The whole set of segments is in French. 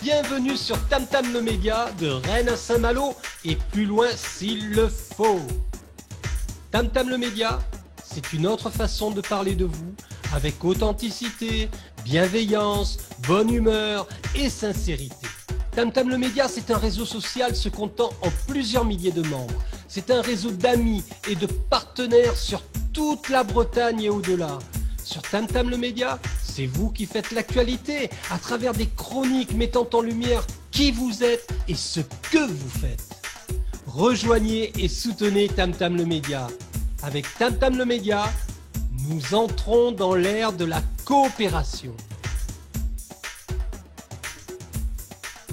Bienvenue sur Tam Tam le Média, de Rennes à Saint-Malo et plus loin s'il le faut. Tam Tam le Média, c'est une autre façon de parler de vous, avec authenticité, bienveillance, bonne humeur et sincérité. Tam Tam le Média, c'est un réseau social se comptant en plusieurs milliers de membres. C'est un réseau d'amis et de partenaires sur toute la Bretagne et au-delà. Sur Tam Tam le Média, c'est vous qui faites l'actualité à travers des chroniques mettant en lumière qui vous êtes et ce que vous faites. Rejoignez et soutenez Tam Tam le Média. Avec Tam Tam le Média, nous entrons dans l'ère de la coopération.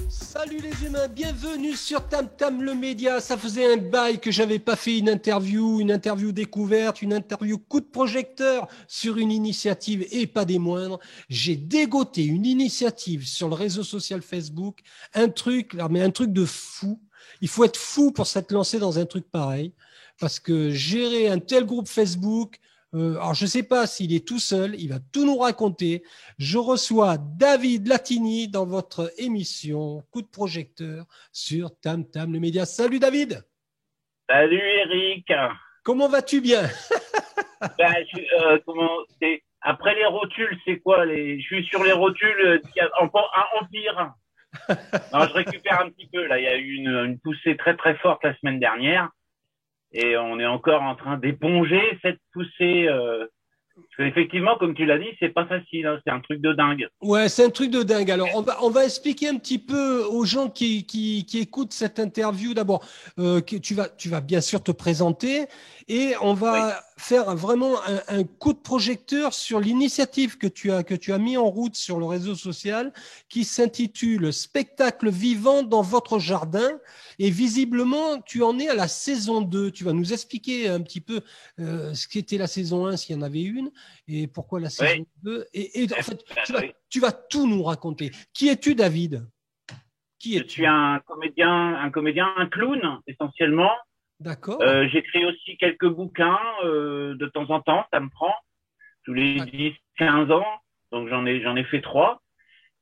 Salut les humains, bienvenue sur Tam Tam le Média. Ça faisait un bail que j'avais pas fait une interview découverte, une interview coup de projecteur sur une initiative et pas des moindres. J'ai dégoté une initiative sur le réseau social Facebook, un truc de fou. Il faut être fou pour s'être lancé dans un truc pareil, parce que gérer un tel groupe Facebook, alors je ne sais pas s'il est tout seul, il va tout nous raconter. Je reçois David Latini dans votre émission Coup de projecteur sur Tam Tam le Média. Salut David. Salut Eric. Comment vas-tu bien? Après les rotules, c'est quoi Je suis sur les rotules Empire. Non, je récupère un petit peu. Là, il y a eu une poussée très très forte la semaine dernière. Et on est encore en train d'éponger cette poussée. Parce qu'effectivement, comme tu l'as dit, c'est pas facile. Hein, c'est un truc de dingue. Ouais, c'est un truc de dingue. Alors, on va expliquer un petit peu aux gens qui écoutent cette interview. D'abord, que tu vas bien sûr te présenter et on va faire vraiment un coup de projecteur sur l'initiative que tu as mis en route sur le réseau social qui s'intitule Spectacle vivant dans votre jardin. Et visiblement, tu en es à la saison 2. Tu vas nous expliquer un petit peu ce qu'était la saison 1, s'il y en avait une, et pourquoi la saison 2. Et en fait, tu vas tout nous raconter. Qui es-tu, David? Je suis un comédien, un clown, essentiellement. D'accord. J'écris aussi quelques bouquins de temps en temps, ça me prend, tous les 10-15 ans. Donc j'en ai fait 3.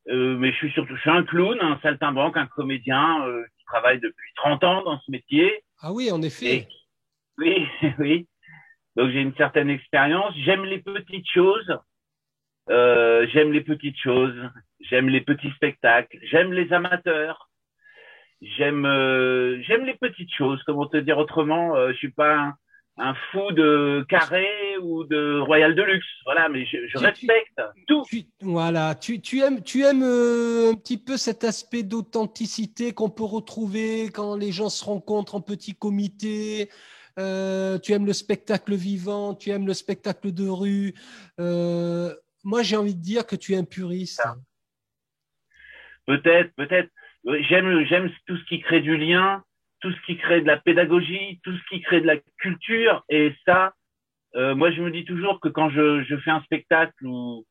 Mais je suis un clown, un saltimbanque, un comédien qui travaille depuis 30 ans dans ce métier. Ah oui, en effet. Oui, oui. Donc j'ai une certaine expérience. J'aime les petites choses. J'aime les petits spectacles. J'aime les amateurs. J'aime les petites choses. Comment te dire autrement? Je suis pas un fou de Carré ou de Royal Deluxe. Voilà, mais je respecte tout. Tu aimes un petit peu cet aspect d'authenticité qu'on peut retrouver quand les gens se rencontrent en petit comité. Tu aimes le spectacle vivant, tu aimes le spectacle de rue. Moi, j'ai envie de dire que tu es un puriste. Peut-être. J'aime tout ce qui crée du lien, tout ce qui crée de la pédagogie, tout ce qui crée de la culture. Et ça, moi, je me dis toujours que quand je fais un spectacle ou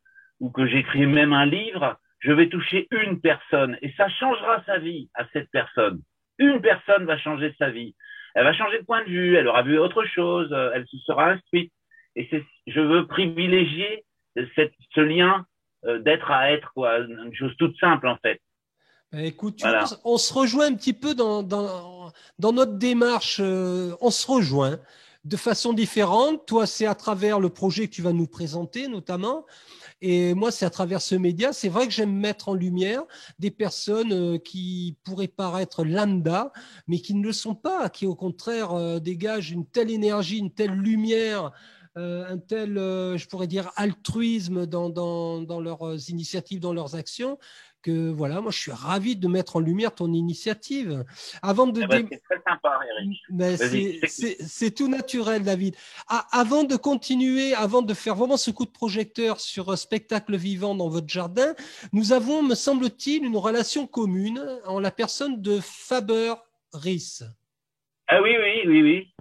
que j'écris même un livre, je vais toucher une personne et ça changera sa vie à cette personne. Une personne va changer sa vie. Elle va changer de point de vue, elle aura vu autre chose, elle se sera instruite. Et je veux privilégier ce lien d'être à être, quoi, une chose toute simple en fait. Écoute, voilà. On se rejoint un petit peu dans notre démarche. On se rejoint de façon différente. Toi, c'est à travers le projet que tu vas nous présenter, notamment. Et moi, c'est à travers ce média. C'est vrai que j'aime mettre en lumière des personnes qui pourraient paraître lambda, mais qui ne le sont pas, qui au contraire dégagent une telle énergie, une telle lumière, un tel, je pourrais dire, altruisme dans leurs initiatives, dans leurs actions, que voilà, moi je suis ravi de mettre en lumière ton initiative. C'est très sympa, Eric. C'est tout naturel, David. Avant de continuer, avant de faire vraiment ce coup de projecteur sur un spectacle vivant dans votre jardin, nous avons, me semble-t-il, une relation commune en la personne de Faber Ries. Ah oui.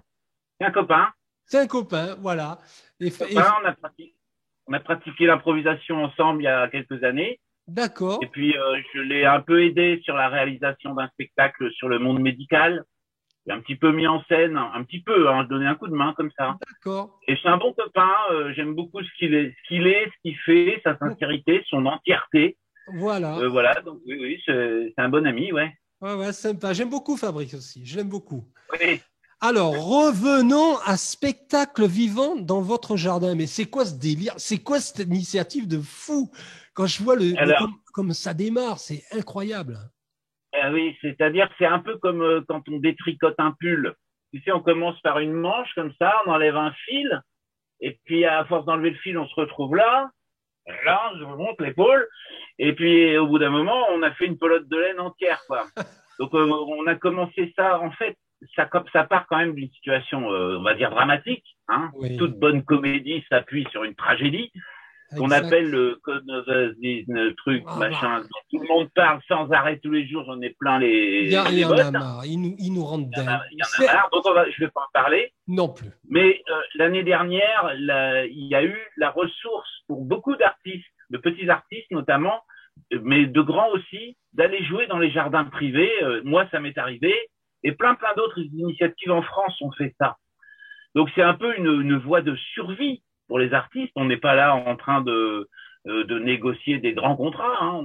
C'est un copain. C'est un copain, voilà. On a pratiqué l'improvisation ensemble il y a quelques années. D'accord. Et puis, je l'ai un peu aidé sur la réalisation d'un spectacle sur le monde médical. J'ai un petit peu mis en scène, un petit peu, hein, donné un coup de main comme ça. D'accord. Et c'est un bon copain. J'aime beaucoup ce qu'il fait, sa sincérité, son entièreté. Voilà. Voilà. Donc oui, c'est un bon ami, ouais. Ouais, ouais, sympa. J'aime beaucoup Fabrice aussi. Je l'aime beaucoup. Oui. Alors, revenons à spectacle vivant dans votre jardin. Mais c'est quoi ce délire? C'est quoi cette initiative de fou? Quand je vois Alors, comme ça démarre, c'est incroyable. oui, c'est-à-dire que c'est un peu comme quand on détricote un pull. Tu sais, on commence par une manche comme ça, on enlève un fil, et puis à force d'enlever le fil, on se retrouve là, je remonte l'épaule, et puis au bout d'un moment, on a fait une pelote de laine entière, quoi. Donc on a commencé ça, en fait, ça part quand même d'une situation, on va dire dramatique, hein. Oui, Toute bonne comédie s'appuie sur une tragédie qu'on appelle exact. le code le truc, Ah, bah, machin, dont tout le monde parle sans arrêt tous les jours, j'en ai plein il y les en a bottes, marre. Ils nous rendent dingue. il y en a marre, donc je vais pas en parler. Non plus. Mais l'année dernière, il y a eu la ressource pour beaucoup d'artistes, de petits artistes notamment, mais de grands aussi, d'aller jouer dans les jardins privés. Moi, ça m'est arrivé, et plein d'autres initiatives en France ont fait ça. Donc c'est un peu une voie de survie pour les artistes. On n'est pas là en train de négocier des grands contrats, hein.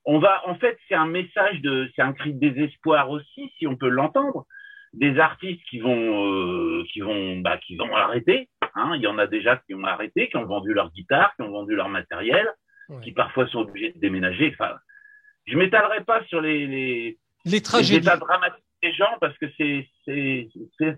En fait, c'est un message c'est un cri de désespoir aussi, si on peut l'entendre, des artistes qui vont arrêter, hein. Il y en a déjà qui ont arrêté, qui ont vendu leur guitare, qui ont vendu leur matériel, qui Ouais. parfois sont obligés de déménager. Enfin, je m'étalerai pas sur Les les états tragédies. dramatiques des gens parce que c'est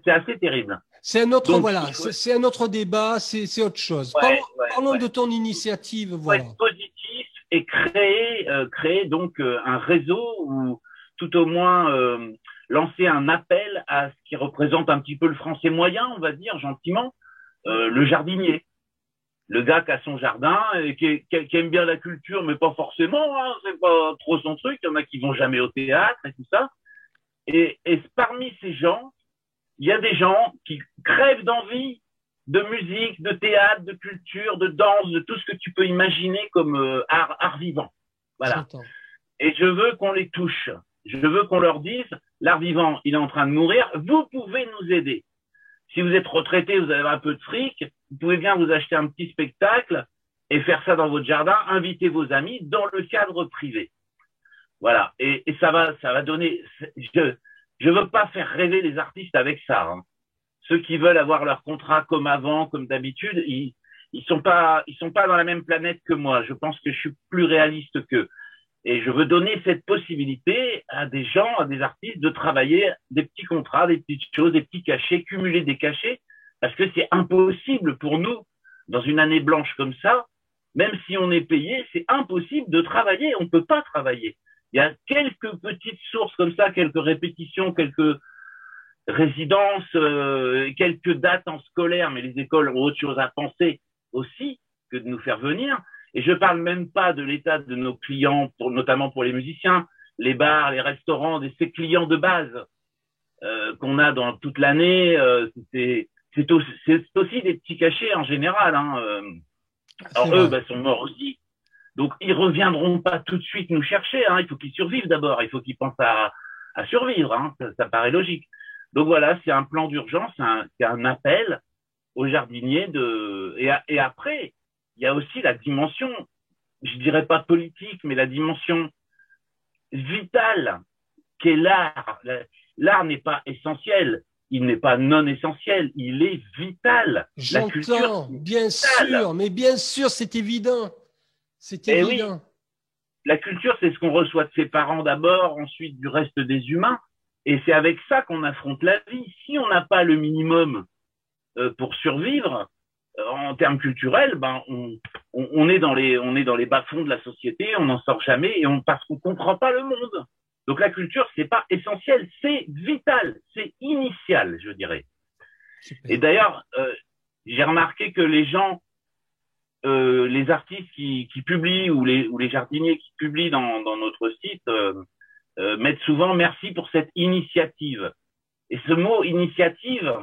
assez terrible. C'est un autre, Donc, voilà, il faut, c'est un autre débat, c'est autre chose. Parlons ouais. de ton initiative, Il faut voilà. être positif et créer donc un réseau ou tout au moins lancer un appel à ce qui représente un petit peu le français moyen, on va dire gentiment, le jardinier. Le gars qui a son jardin et qui aime bien la culture, mais pas forcément, hein, c'est pas trop son truc. Il y en a qui vont jamais au théâtre et tout ça. Et parmi ces gens, il y a des gens qui crèvent d'envie de musique, de théâtre, de culture, de danse, de tout ce que tu peux imaginer comme art vivant. Voilà. J'entends. Et je veux qu'on les touche. Je veux qu'on leur dise, l'art vivant, il est en train de mourir, vous pouvez nous aider. Si vous êtes retraité, vous avez un peu de fric, vous pouvez bien vous acheter un petit spectacle et faire ça dans votre jardin, inviter vos amis dans le cadre privé. Voilà. Et ça va donner. Je veux pas faire rêver les artistes avec ça, hein. Ceux qui veulent avoir leur contrat comme avant, comme d'habitude, ils sont pas dans la même planète que moi. Je pense que je suis plus réaliste qu'eux. Et je veux donner cette possibilité à des gens, à des artistes de travailler des petits contrats, des petites choses, des petits cachets, cumuler des cachets, parce que c'est impossible pour nous, dans une année blanche comme ça, même si on est payé, c'est impossible de travailler, on ne peut pas travailler. Il y a quelques petites sources comme ça, quelques répétitions, quelques résidences, quelques dates en scolaire, mais les écoles ont autre chose à penser aussi que de nous faire venir. Et je parle même pas de l'état de nos clients, notamment pour les musiciens, les bars, les restaurants, ces clients de base qu'on a dans toute l'année. C'est aussi des petits cachets en général, hein. C'est Alors eux, vrai. sont morts aussi. Donc ils reviendront pas tout de suite nous chercher, hein. Il faut qu'ils survivent d'abord. Il faut qu'ils pensent à survivre, hein. Ça paraît logique. Donc voilà, c'est un plan d'urgence, c'est un appel aux jardiniers et après, il y a aussi la dimension, je dirais pas politique, mais la dimension vitale qu'est l'art. L'art n'est pas essentiel, il n'est pas non essentiel, il est vital. La culture, J'entends, c'est bien vital. sûr, mais bien sûr, c'est évident. C'est Et oui, évident. la culture, c'est ce qu'on reçoit de ses parents d'abord, ensuite du reste des humains. Et c'est avec ça qu'on affronte la vie. Si on n'a pas le minimum pour survivre en termes culturels, on est dans les bas-fonds de la société, on n'en sort jamais parce qu'on comprend pas le monde. Donc la culture, c'est pas essentiel, c'est vital, c'est initial, je dirais. Et Super. d'ailleurs, j'ai remarqué que les gens, les artistes qui publient ou les jardiniers qui publient dans notre site mettent souvent merci pour cette initiative. Et ce mot initiative,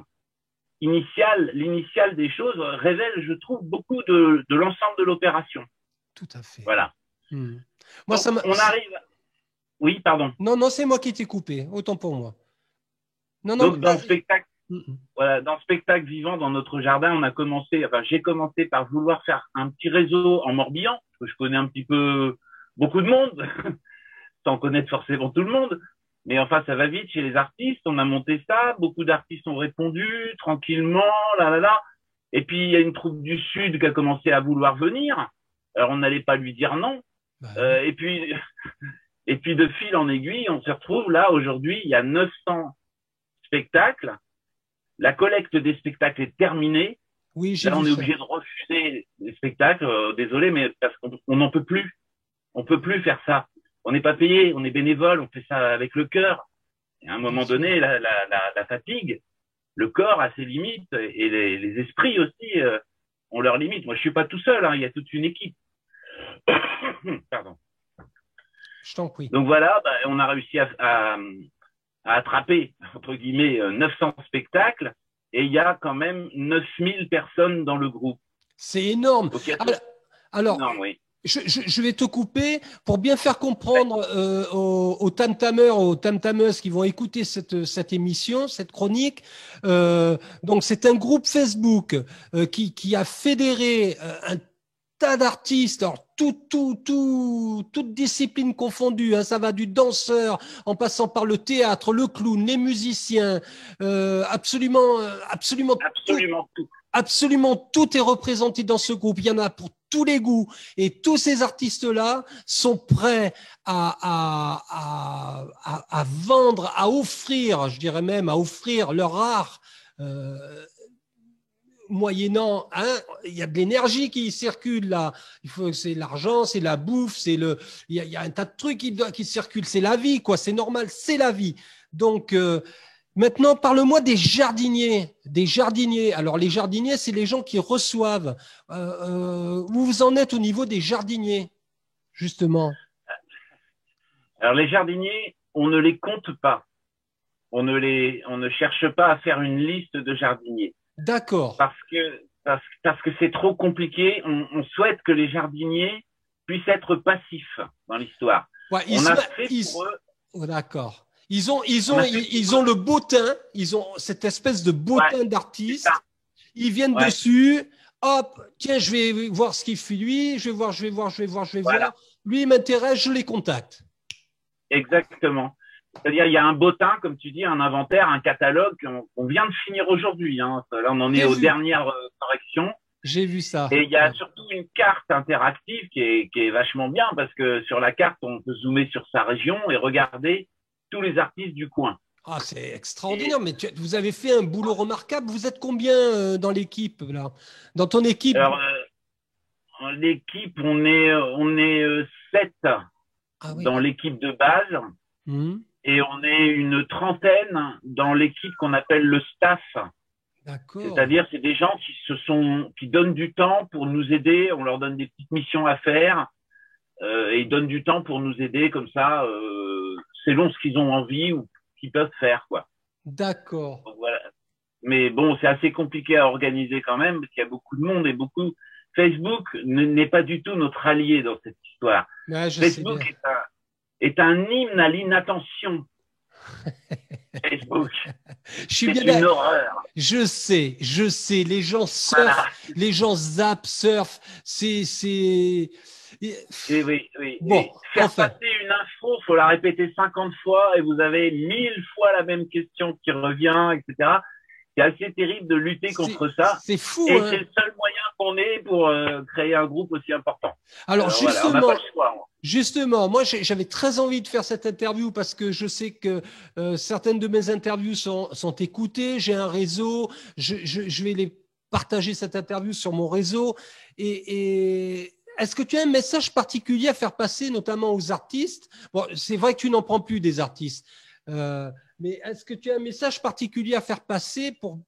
l'initiale des choses révèle, je trouve, beaucoup de l'ensemble de l'opération. Tout à fait. Voilà. Hmm. Moi, Donc, on arrive. Oui, pardon. Non, non, c'est moi qui t'ai coupé. Autant pour moi. Non, non, Donc, mais dans le vas-y. spectacle, voilà, dans le spectacle vivant dans notre jardin, j'ai commencé par vouloir faire un petit réseau en Morbihan, parce que je connais un petit peu beaucoup de monde, sans connaître forcément tout le monde. Mais enfin, ça va vite chez les artistes. On a monté ça. Beaucoup d'artistes ont répondu tranquillement, là, là, là. Et puis, il y a une troupe du Sud qui a commencé à vouloir venir. Alors, on n'allait pas lui dire non. Bah, Euh, et puis, et puis, de fil en aiguille, on se retrouve là, aujourd'hui, il y a 900 spectacles. La collecte des spectacles est terminée. oui, j'ai Là, vu on est ça. obligé de refuser les spectacles. Désolé, mais parce qu'on n'en peut plus. On peut plus faire ça. On n'est pas payé, on est bénévole, on fait ça avec le cœur. Et à un Bien moment sûr. donné, la fatigue, le corps a ses limites et les esprits aussi ont leurs limites. Moi, je suis pas tout seul, hein, il y a toute une équipe. Pardon. Je t'en prie. Donc voilà, bah, on a réussi à attraper, entre guillemets, 900 spectacles et il y a quand même 9000 personnes dans le groupe. C'est énorme. Donc il y a tout. Alors, Non, oui. je vais te couper pour bien faire comprendre aux tam-tameurs, aux tam-tameuses qui vont écouter cette émission, cette chronique. Donc, c'est un groupe Facebook qui a fédéré un tas d'artistes, alors toute discipline confondue, hein, ça va du danseur en passant par le théâtre, le clown, les musiciens, absolument tout. Absolument tout. Absolument tout est représenté dans ce groupe. Il y en a pour tous les goûts. Et tous ces artistes-là sont prêts à vendre, à offrir, je dirais même, à offrir leur art. Moyennant, hein, il y a de l'énergie qui circule là. C'est l'argent, c'est la bouffe, il y a un tas de trucs qui circulent. C'est la vie, quoi. C'est normal, c'est la vie. Donc, maintenant, parle-moi des jardiniers. Des jardiniers. Alors, les jardiniers, c'est les gens qui reçoivent. Où vous en êtes au niveau des jardiniers, justement? Alors les jardiniers, on ne les compte pas. On ne cherche pas à faire une liste de jardiniers D'accord. parce que c'est trop compliqué. On souhaite que les jardiniers puissent être passifs dans l'histoire. Ouais, On a fait pour eux. oh, d'accord. Ils ont le beau teint, ils ont cette espèce de beau Ouais, teint c'est ça. d'artiste. Ils viennent Ouais, dessus. Hop, tiens, je vais voir ce qu'il fait lui. Je vais voir. voilà, Lui, il m'intéresse, je les contacte. exactement. C'est-à-dire, il y a un bottin, comme tu dis, un inventaire, un catalogue qu'on vient de finir aujourd'hui. Hein. Là, on en est J'ai aux vu, dernières corrections. j'ai vu ça. Et il y Ouais. a surtout une carte interactive qui est vachement bien parce que sur la carte, on peut zoomer sur sa région et regarder tous les artistes du coin. Ah, c'est Et extraordinaire, mais vous avez fait un boulot remarquable. Vous êtes combien dans l'équipe, là? Dans ton équipe? alors, l'équipe, on est 7 Ah oui, dans l'équipe de base mhm, et on est une trentaine dans l'équipe qu'on appelle le staff. d'accord. C'est-à-dire, c'est des gens qui donnent du temps pour nous aider. On leur donne des petites missions à faire et ils donnent du temps pour nous aider comme ça, selon ce qu'ils ont envie ou qu'ils peuvent faire, quoi. D'accord. Donc, voilà. Mais bon, c'est assez compliqué à organiser quand même parce qu'il y a beaucoup de monde et beaucoup. Facebook n'est pas du tout notre allié dans cette histoire. Ouais, je sais bien. Facebook est un hymne à l'inattention. Facebook, Je suis c'est bien. une horreur. Je sais. Les gens Voilà. surfent, les gens zappent, surfent. C'est. Oui, oui, Bon, oui. Faire enfin. passer une info, faut la répéter 50 fois et vous avez 1000 fois la même question qui revient, etc. C'est assez terrible de lutter contre ça. C'est fou, Et hein. c'est le seul moyen qu'on ait pour créer un groupe aussi important. Alors, Voilà, on n'a pas le choix. justement, moi, j'avais très envie de faire cette interview parce que je sais que certaines de mes interviews sont écoutées. J'ai un réseau. Je vais les partager cette interview sur mon réseau. Et est-ce que tu as un message particulier à faire passer, notamment aux artistes? Bon, c'est vrai que tu n'en prends plus des artistes. Mais est-ce que tu as un message particulier à faire passer pour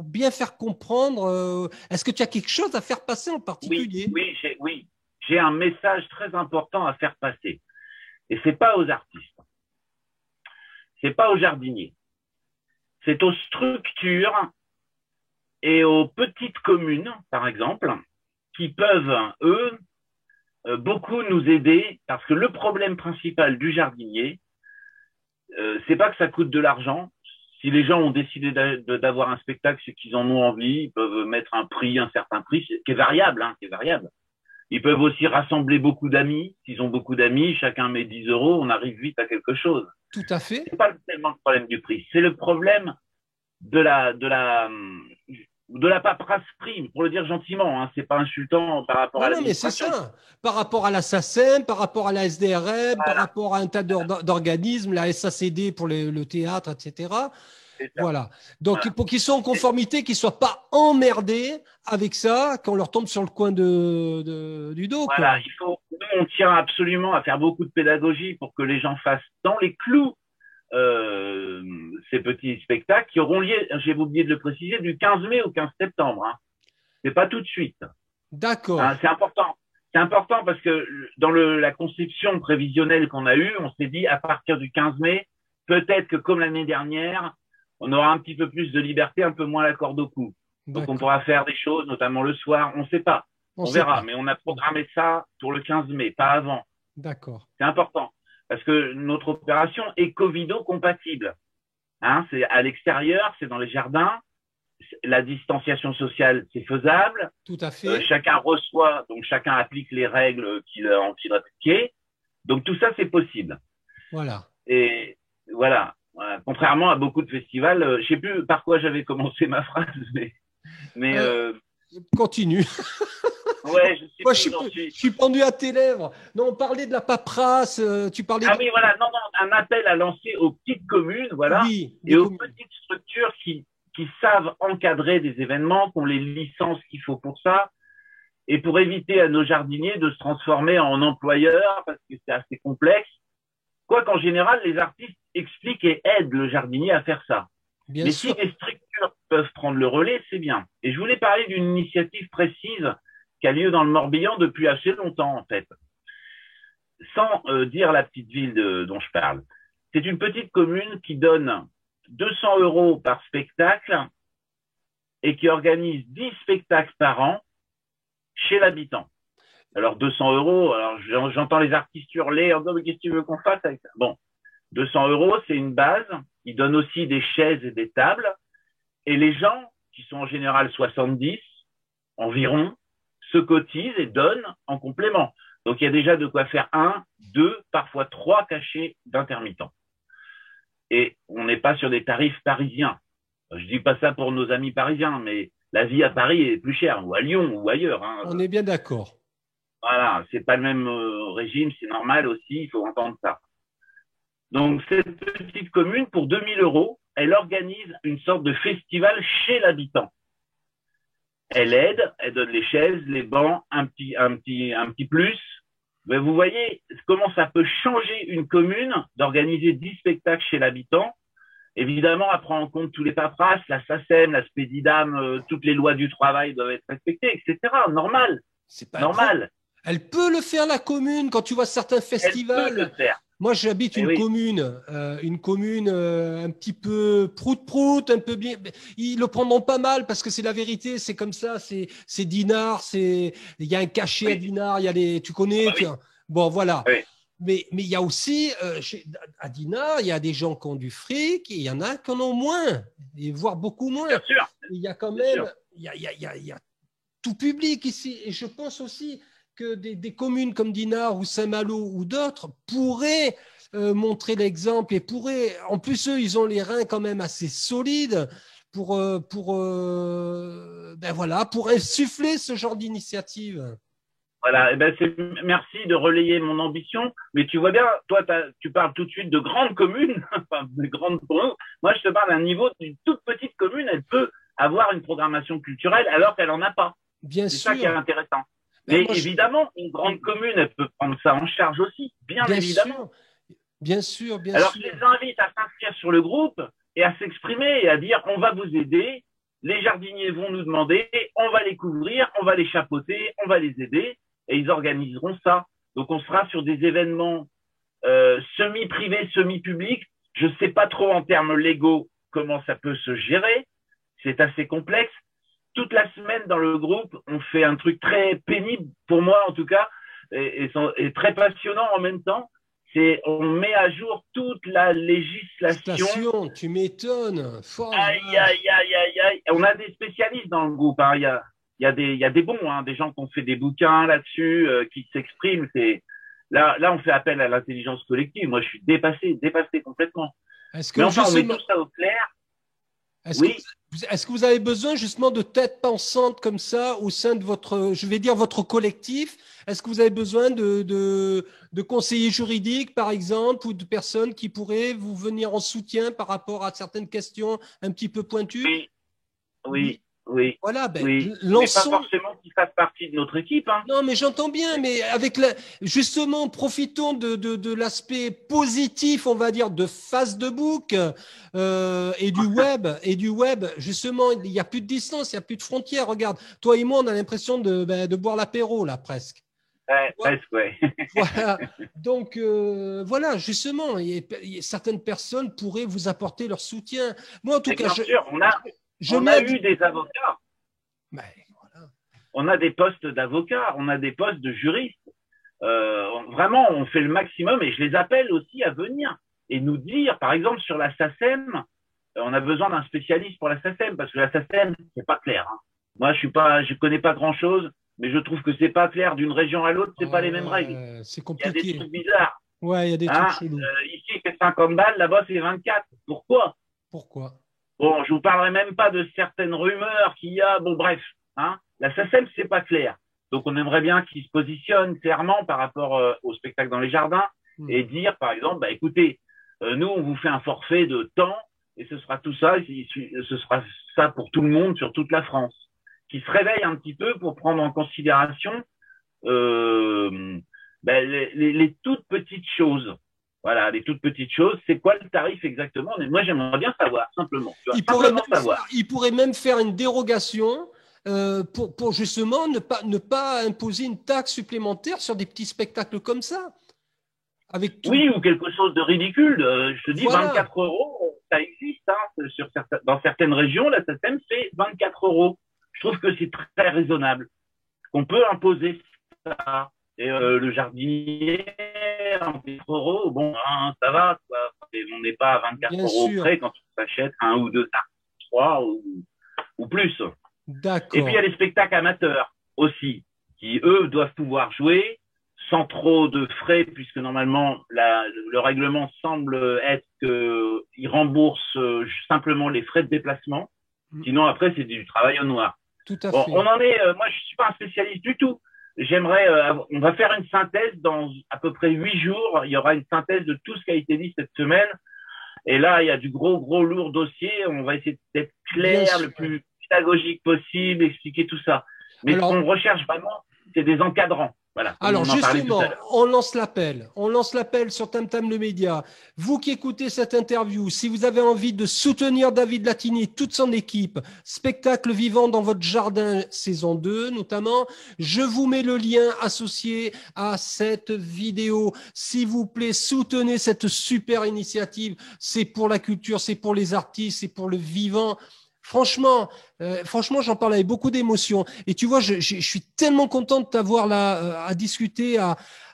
bien faire comprendre? Est-ce que tu as quelque chose à faire passer en particulier? Oui, j'ai un message très important à faire passer. Et c'est pas aux artistes. C'est pas aux jardiniers. C'est aux structures et aux petites communes, par exemple, qui peuvent, eux, beaucoup nous aider parce que le problème principal du jardinier, c'est pas que ça coûte de l'argent, Si les gens ont décidé d'avoir un spectacle, c'est qu'ils en ont envie, ils peuvent mettre un prix, un certain prix, qui est variable, hein, qui est variable. Ils peuvent aussi rassembler beaucoup d'amis. S'ils ont beaucoup d'amis, chacun met 10 euros, on arrive vite à quelque chose. Tout à fait. C'est pas tellement le problème du prix, c'est le problème de la paperasserie, pour le dire gentiment, hein, c'est pas insultant par rapport à Non, mais c'est l'administration. ça. Par rapport à la SACEM, par rapport à la SDRM, par Voilà, rapport à un tas d'organismes, la SACD pour le théâtre, etc. c'est ça. Voilà. Donc, Voilà. pour qu'ils soient en conformité, qu'ils ne soient pas emmerdés avec ça quand on leur tombe sur le coin du dos, quoi. Voilà, nous, on tient absolument à faire beaucoup de pédagogie pour que les gens fassent dans les clous ces petits spectacles qui auront lieu, j'ai oublié de le préciser, du 15 mai au 15 septembre. Hein. C'est pas tout de suite. D'accord. Hein, c'est important. C'est important parce que dans la conception prévisionnelle qu'on a eue, on s'est dit à partir du 15 mai, peut-être que comme l'année dernière, on aura un petit peu plus de liberté, un peu moins la corde au cou. Donc on pourra faire des choses, notamment le soir, on ne sait pas. On verra, mais on a programmé ça pour le 15 mai, pas avant. D'accord. C'est important parce que notre opération est Covido-compatible. Hein, c'est à l'extérieur, c'est dans les jardins. La distanciation sociale, c'est faisable. Tout à fait. Chacun reçoit, donc chacun applique les règles qu'il a appliquées. Donc tout ça, c'est possible. Voilà. Et voilà. Contrairement à beaucoup de festivals, je sais plus par quoi j'avais commencé ma phrase, mais continue. Ouais, Moi, je suis pendu à tes lèvres. Non, on parlait de la paperasse. Tu parlais. Oui, voilà. Non, un appel à lancer aux petites communes, voilà, oui, et aux petites structures qui savent encadrer des événements, qui ont les licences qu'il faut pour ça, et pour éviter à nos jardiniers de se transformer en employeurs, parce que c'est assez complexe. Quoi qu'en général, les artistes expliquent et aident le jardinier à faire ça. Bien Mais sûr. si les structures peuvent prendre le relais, c'est bien. Et je voulais parler d'une initiative précise qui a lieu dans le Morbihan depuis assez longtemps, en fait. Sans dire la petite ville dont je parle. C'est une petite commune qui donne 200 € par spectacle et qui organise 10 spectacles par an chez l'habitant. Alors 200 €, alors j'entends les artistes hurler, en disant, mais qu'est-ce que tu veux qu'on fasse avec ça? Bon, 200 €, c'est une base. Ils donnent aussi des chaises et des tables. Et les gens, qui sont en général 70 environ, se cotisent et donnent en complément. Donc, il y a déjà de quoi faire 1, 2, parfois 3 cachets d'intermittents. Et on n'est pas sur des tarifs parisiens. Je dis pas ça pour nos amis parisiens, mais la vie à Paris est plus chère, ou à Lyon, ou ailleurs. Hein. On est bien d'accord. Voilà, c'est pas le même régime, c'est normal aussi, il faut entendre ça. Donc, cette petite commune, pour 2000 €, elle organise une sorte de festival chez l'habitant. Elle aide, elle donne les chaises, les bancs, un petit plus. Mais vous voyez comment ça peut changer une commune d'organiser 10 spectacles chez l'habitant. Évidemment, elle prend en compte tous les paperasses, la SACEM, la Spédidam, toutes les lois du travail doivent être respectées, etc. Normal. C'est pas normal. Elle peut le faire, la commune, quand tu vois certains festivals. Elle peut le faire. Moi, j'habite une commune un petit peu prout-prout, un peu bien. Ils le prendront pas mal parce que c'est la vérité, c'est comme ça, c'est Dinard, il y a un cachet à Dinard, il y a les, tu connais. Bon, voilà. Oui. Mais il y a aussi, à Dinard, il y a des gens qui ont du fric et il y en a qui en ont moins, et voire beaucoup moins. Bien sûr. Il y a quand même, il y a tout public ici. Et je pense aussi que des communes comme Dinard ou Saint-Malo ou d'autres pourraient montrer l'exemple et pourraient, en plus eux, ils ont les reins quand même assez solides pour insuffler ce genre d'initiative. Voilà, et merci de relayer mon ambition, mais tu vois bien, toi, tu parles tout de suite de grandes communes, enfin, de grandes pour nous. Moi, je te parle d'un niveau d'une toute petite commune, elle peut avoir une programmation culturelle alors qu'elle n'en a pas. Bien sûr. C'est ça qui est intéressant. Mais évidemment, une grande commune, elle peut prendre ça en charge aussi, bien évidemment. Bien sûr. Alors, je les invite à s'inscrire sur le groupe et à s'exprimer et à dire, on va vous aider, les jardiniers vont nous demander, on va les couvrir, on va les chapeauter, on va les aider. Et ils organiseront ça. Donc, on sera sur des événements semi-privés, semi-publics. Je ne sais pas trop en termes légaux comment ça peut se gérer. C'est assez complexe. Toute la semaine dans le groupe, on fait un truc très pénible, pour moi en tout cas, et très passionnant en même temps. on met à jour toute la législation. Station, tu m'étonnes. Aïe, aïe, aïe, aïe, aïe. On a des spécialistes dans le groupe, hein. Il y a des bons, hein, des gens qui ont fait des bouquins là-dessus, qui s'expriment. Là, on fait appel à l'intelligence collective. Moi, je suis dépassé complètement. Mais enfin, on met tout ça au clair. Est-ce que vous avez besoin justement de têtes pensantes comme ça au sein de votre collectif? Est-ce que vous avez besoin de conseillers juridiques, par exemple, ou de personnes qui pourraient vous venir en soutien par rapport à certaines questions un petit peu pointues? Oui. Voilà, oui. Mais pas forcément qu'ils fassent partie de notre équipe. Hein. Non, mais j'entends bien, mais justement, profitons de l'aspect positif, on va dire, de Facebook et du web. Justement, il n'y a plus de distance, il n'y a plus de frontières. Regarde, toi et moi, on a l'impression de boire l'apéro, là, presque. Presque, ouais. Voilà. Donc, voilà, justement, certaines personnes pourraient vous apporter leur soutien. Moi, en tout cas, bien sûr, on a eu des avocats. Ben, voilà. On a des postes d'avocats, on a des postes de juristes. Vraiment, on fait le maximum et je les appelle aussi à venir et nous dire, par exemple, sur la SACEM, on a besoin d'un spécialiste pour la SACEM parce que la SACEM, c'est pas clair. Hein. Moi, je connais pas grand-chose, mais je trouve que c'est pas clair d'une région à l'autre, c'est pas les mêmes règles. C'est compliqué. Il y a des trucs bizarres. Ouais, il y a des trucs chelous. Ici, c'est 50 balles, là-bas, c'est 24. Pourquoi? Bon, je vous parlerai même pas de certaines rumeurs qu'il y a. Bon, bref, hein. La SACEM, c'est pas clair. Donc, on aimerait bien qu'ils se positionnent clairement par rapport au spectacle dans les jardins et dire, par exemple, écoutez, nous, on vous fait un forfait de temps et ce sera tout ça, ce sera ça pour tout le monde sur toute la France. Qui se réveille un petit peu pour prendre en considération les toutes petites choses. Voilà, les toutes petites choses. C'est quoi le tarif exactement? Mais moi, j'aimerais bien savoir, simplement. Il pourrait même faire une dérogation pour justement ne pas imposer une taxe supplémentaire sur des petits spectacles comme ça. Oui, ou quelque chose de ridicule. Je te dis, voilà. 24 €, ça existe. Hein, dans certaines régions, la SACEM fait 24 €. Je trouve que c'est très raisonnable. On peut imposer ça. Et le jardinier, en 4 €, bon, hein, ça va, quoi. On n'est pas à 24 € près quand on s'achète un ou deux tartes, 3 ou plus. D'accord. Et puis, il y a les spectacles amateurs aussi, qui, eux, doivent pouvoir jouer sans trop de frais, puisque normalement, le règlement semble être qu'ils remboursent simplement les frais de déplacement. Sinon, après, c'est du travail au noir. Tout à fait. On en est, moi, je suis pas un spécialiste du tout. On va faire une synthèse dans à peu près 8 jours. Il y aura une synthèse de tout ce qui a été dit cette semaine. Et là, il y a du gros lourd dossier. On va essayer d'être clair, le plus pédagogique possible, expliquer tout ça. Mais ce qu'on recherche vraiment, c'est des encadrants. Voilà. Alors justement, on lance l'appel sur Tam Tam le Média. Vous qui écoutez cette interview, si vous avez envie de soutenir David Latini et toute son équipe, spectacle vivant dans votre jardin, saison 2 notamment, je vous mets le lien associé à cette vidéo. S'il vous plaît, soutenez cette super initiative. C'est pour la culture, c'est pour les artistes, c'est pour le vivant. Franchement, j'en parle avec beaucoup d'émotion. Et tu vois, je suis tellement content de t'avoir là à discuter.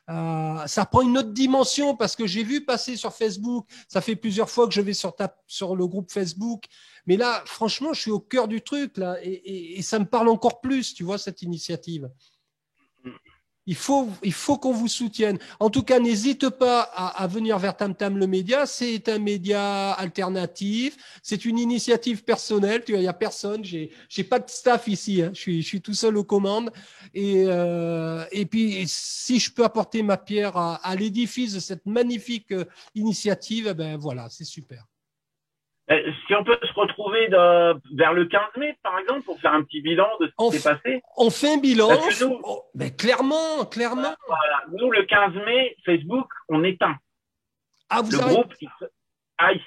Ça prend une autre dimension parce que j'ai vu passer sur Facebook. Ça fait plusieurs fois que je vais sur le groupe Facebook. Mais là, franchement, je suis au cœur du truc là, et ça me parle encore plus. Tu vois cette initiative. Il faut qu'on vous soutienne. En tout cas, n'hésite pas à venir vers Tam Tam le Média. C'est un média alternatif. C'est une initiative personnelle. Tu vois, il y a personne. J'ai pas de staff ici. Hein. Je suis tout seul aux commandes. Et puis, si je peux apporter ma pierre à l'édifice de cette magnifique initiative, ben voilà, c'est super. Si on peut se retrouver vers le 15 mai, par exemple, pour faire un petit bilan de ce qui s'est passé. On fait un bilan. Mais clairement. Voilà. Nous, le 15 mai, Facebook, on éteint. Vous le groupe, il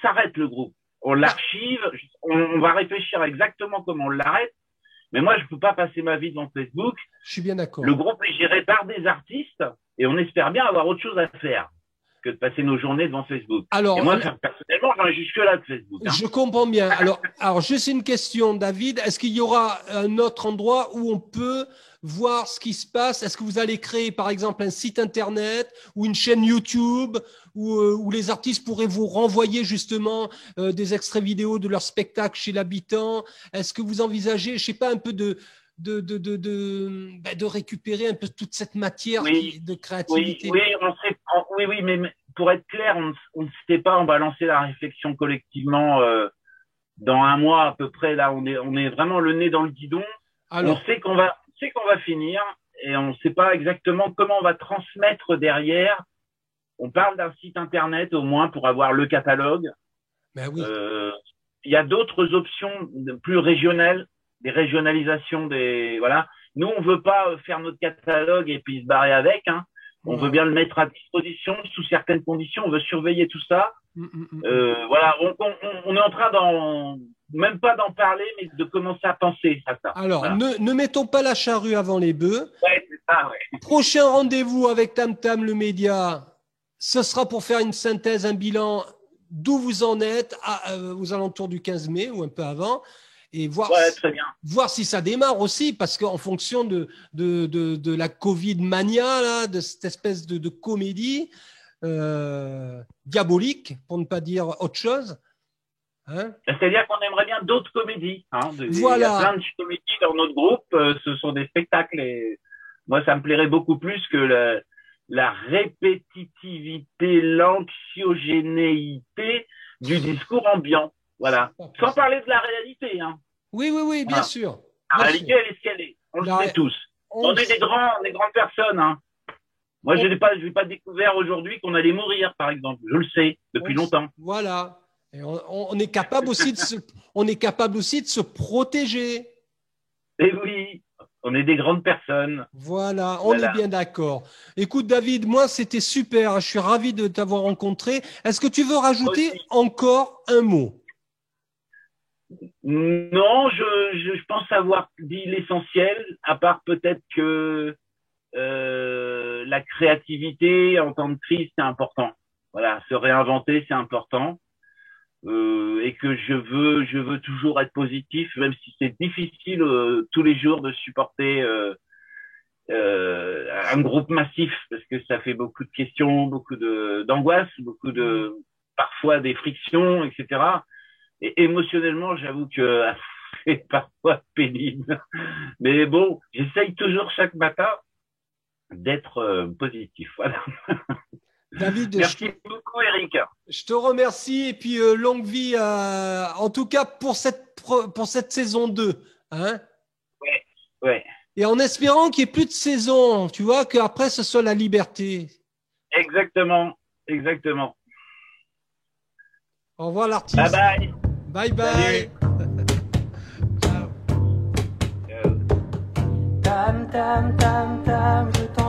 s'arrête le groupe. On l'archive. On va réfléchir exactement comment on l'arrête. Mais moi, je ne peux pas passer ma vie devant Facebook. Je suis bien d'accord. Le groupe est géré par des artistes et on espère bien avoir autre chose à faire. que de passer nos journées devant Facebook. Alors, et moi, personnellement, j'en ai jusque-là de Facebook. Hein. Je comprends bien. Alors, juste une question, David. Est-ce qu'il y aura un autre endroit où on peut voir ce qui se passe? Est-ce que vous allez créer, par exemple, un site internet ou une chaîne YouTube où les artistes pourraient vous renvoyer justement des extraits vidéo de leur spectacle chez l'habitant? Est-ce que vous envisagez, je sais pas, un peu de récupérer un peu toute cette matière de créativité? Oui, mais pour être clair, on ne sait pas, on va lancer la réflexion collectivement dans un mois à peu près. Là, on est vraiment le nez dans le guidon. Alors, on sait qu'on va finir et on ne sait pas exactement comment on va transmettre derrière. On parle d'un site internet au moins pour avoir le catalogue. Ben oui. Il y a d'autres options plus régionales, des régionalisations voilà. Nous, on veut pas faire notre catalogue et puis se barrer avec, hein. On veut bien le mettre à disposition sous certaines conditions. On veut surveiller tout ça. Voilà, on est en train même pas d'en parler, mais de commencer à penser à ça. Alors, voilà. ne mettons pas la charrue avant les bœufs. Ouais, c'est ça, ouais. Prochain rendez-vous avec Tam Tam le média, ce sera pour faire une synthèse, un bilan d'où vous en êtes aux alentours du 15 mai ou un peu avant. Et voir, très bien. Voir si ça démarre aussi, parce qu'en fonction de la Covid mania, là, de cette espèce de comédie diabolique, pour ne pas dire autre chose. Hein, c'est-à-dire qu'on aimerait bien d'autres comédies. Hein, voilà. Il y a plein de comédies dans notre groupe. Ce sont des spectacles. Et moi, ça me plairait beaucoup plus que la répétitivité, l'anxiogénéité du discours ambiant. Voilà. Sans parler de la réalité. Hein. Oui, bien voilà. sûr. La réalité, elle est ce qu'elle est. On le sait tous. On est des grandes personnes. Hein. Moi, je n'ai pas découvert aujourd'hui qu'on allait mourir, par exemple. Je le sais depuis longtemps. Voilà. Et on est capable aussi de se protéger. Et oui, on est des grandes personnes. Voilà, on est bien d'accord. Écoute, David, moi, c'était super. Je suis ravi de t'avoir rencontré. Est-ce que tu veux rajouter encore un mot? Non, je pense avoir dit l'essentiel, à part peut-être que la créativité en temps de crise, c'est important. Voilà, se réinventer, c'est important. Et que je veux toujours être positif, même si c'est difficile tous les jours de supporter un groupe massif, parce que ça fait beaucoup de questions, beaucoup d'angoisse, beaucoup parfois des frictions, etc. Et émotionnellement, j'avoue que c'est parfois pénible. Mais bon, j'essaye toujours chaque matin d'être positif. Voilà. David, merci beaucoup, Eric. Je te remercie et puis longue vie, en tout cas pour cette saison 2. Hein, ouais. Et en espérant qu'il n'y ait plus de saison, tu vois, qu'après ce soit la liberté. Exactement. Au revoir l'artiste. Bye. Bye. Ciao. Tam, tam, tam, tam, je t'en